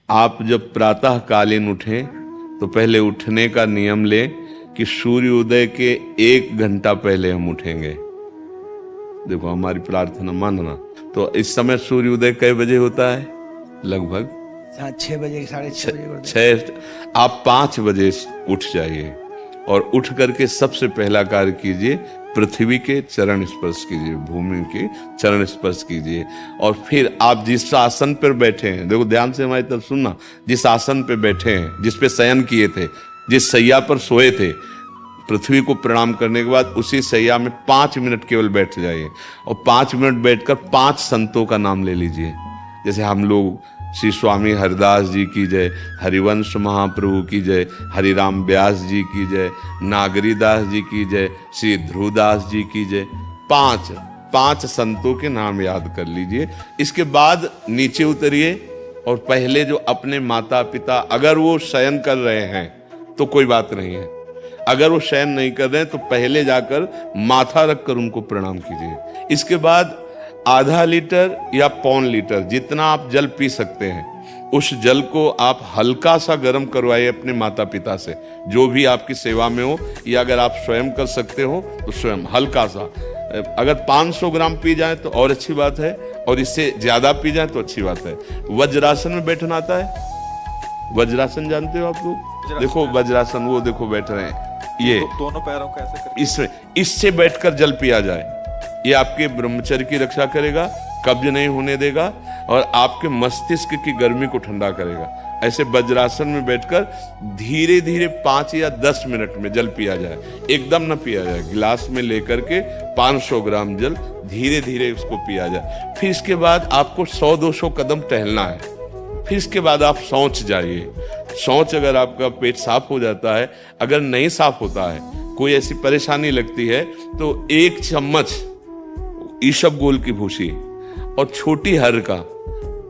आप जब प्रातः कालीन उठें तो पहले उठने का नियम लें कि सूर्योदय के 1 घंटा पहले हम उठेंगे। देखो हमारी प्रार्थना मानना। तो इस समय सूर्योदय कई बजे होता है? लगभग 6 बजे 6:30 बजे। 6। आप 5 बजे उठ जाइए और उठ करके सबसे पहला कार्य कीजिए, पृथ्वी के चरण स्पर्श कीजिए, भूमि के चरण स्पर्श कीजिए। और फिर आप जिस आसन पर बैठे हैं, देखो ध्यान से हमारी तरफ सुनना, जिस आसन पे बैठे हैं, जिस पे शयन किए थे, जिस सैया पर सोए थे, पृथ्वी को प्रणाम करने के बाद उसी सैया में 5 मिनट केवल बैठ जाइए और 5 मिनट बैठकर 5 संतों का नाम ले लीजिए। जैसे हम लोग श्री स्वामी हरिदास जी की जय, हरिवंश महाप्रभु की जय, हरिराम व्यास जी की जय, नागरीदास जी की जय, श्री ध्रुवदास जी की जय। 5 संतों के नाम याद कर लीजिए। इसके बाद नीचे उतरिए और पहले जो अपने माता पिता, अगर वो शयन कर रहे हैं तो कोई बात नहीं है, अगर वो शयन नहीं कर रहे हैं तो पहले जाकर माथा रखकर उनको प्रणाम कीजिए। इसके बाद आधा लीटर या 1.25 लीटर जितना आप जल पी सकते हैं, उस जल को आप हल्का सा गर्म करवाइए अपने माता पिता से, जो भी आपकी सेवा में हो, या अगर आप स्वयं कर सकते हो तो स्वयं हल्का सा। अगर 500 ग्राम पी जाए तो और अच्छी बात है, और इससे ज्यादा पी जाए तो अच्छी बात है। वज्रासन में बैठना आता है? वज्रासन जानते हो आप लोग? देखो वज्रासन, वो देखो बैठ रहे हैं, ये दोनों पैरों को ऐसे करके इससे बैठकर जल पिया जाए। ये आपके ब्रह्मचर्य की रक्षा करेगा, कब्ज नहीं होने देगा और आपके मस्तिष्क की गर्मी को ठंडा करेगा। ऐसे वज्रासन में बैठकर धीरे धीरे 5 या 10 मिनट में जल पिया जाए, एकदम न पिया जाए। गिलास में लेकर के 500 ग्राम जल धीरे धीरे उसको पिया जाए। फिर इसके बाद आपको 100-200 कदम टहलना है। फिर इसके बाद आप शौच जाइए। शौच अगर आपका पेट साफ हो जाता है, अगर नहीं साफ होता है, कोई ऐसी परेशानी लगती है, तो 1 चम्मच ईसबगोल की भूसी और छोटी हर का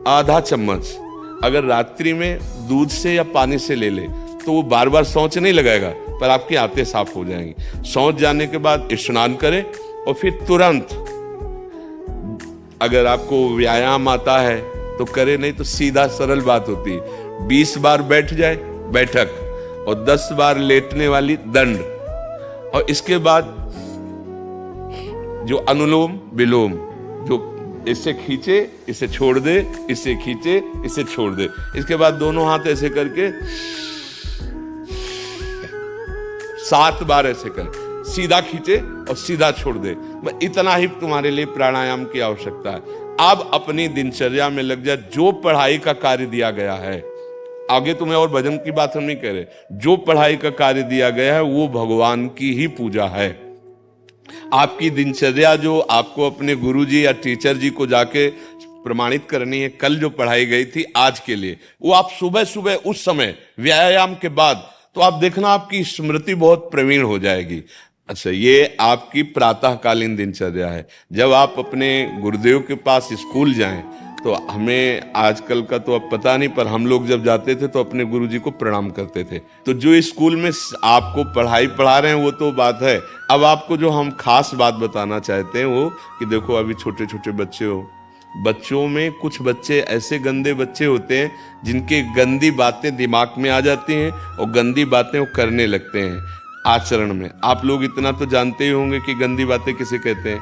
आधा चम्मच अगर रात्रि में दूध से या पानी से ले ले तो वो बार बार शौच नहीं लगाएगा, पर आपकी आंतें साफ हो जाएंगी। शौच जाने के बाद स्नान करें और फिर तुरंत, अगर आपको व्यायाम आता है तो करे, नहीं तो सीधा सरल बात होती है, 20 बार बैठ जाए बैठक और 10 बार लेटने वाली दंड। और इसके बाद जो अनुलोम विलोम, जो इससे खींचे इसे छोड़ दे, इससे खींचे इसे छोड़ दे, इसके बाद दोनों हाथ ऐसे करके 7 बार ऐसे कर, सीधा खींचे और सीधा छोड़ दे। इतना ही तुम्हारे लिए प्राणायाम की आवश्यकता है। अब अपनी दिनचर्या में लग जा। जो पढ़ाई का कार्य दिया गया है, आगे तुम्हें और भजन की बात हम नहीं कह रहे, जो पढ़ाई का कार्य दिया गया है वो भगवान की ही पूजा है। आपकी दिनचर्या जो आपको अपने गुरुजी या टीचर जी को जाके प्रमाणित करनी है, कल जो पढ़ाई गई थी आज के लिए, वो आप सुबह सुबह उस समय व्यायाम के बाद, तो आप देखना आपकी स्मृति बहुत प्रवीण हो जाएगी। अच्छा, ये आपकी प्रातःकालीन दिनचर्या है। जब आप अपने गुरुदेव के पास स्कूल जाएं तो हमें आजकल का तो अब पता नहीं, पर हम लोग जब जाते थे तो अपने गुरुजी को प्रणाम करते थे। तो जो स्कूल में आपको पढ़ाई पढ़ा रहे हैं वो तो बात है, अब आपको जो हम खास बात बताना चाहते हैं वो कि देखो अभी छोटे छोटे बच्चे हो, बच्चों में कुछ बच्चे ऐसे गंदे बच्चे होते हैं जिनके गंदी बातें दिमाग में आ जाती हैं और गंदी बातें वो करने लगते हैं आचरण में। आप लोग इतना तो जानते ही होंगे कि गंदी बातें किसे कहते हैं।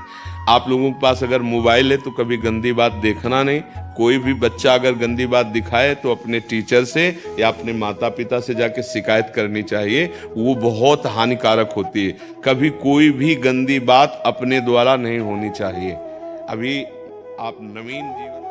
आप लोगों के पास अगर मोबाइल है तो कभी गंदी बात देखना नहीं। कोई भी बच्चा अगर गंदी बात दिखाए तो अपने टीचर से या अपने माता पिता से जाके शिकायत करनी चाहिए, वो बहुत हानिकारक होती है। कभी कोई भी गंदी बात अपने द्वारा नहीं होनी चाहिए। अभी आप नवीन जीवन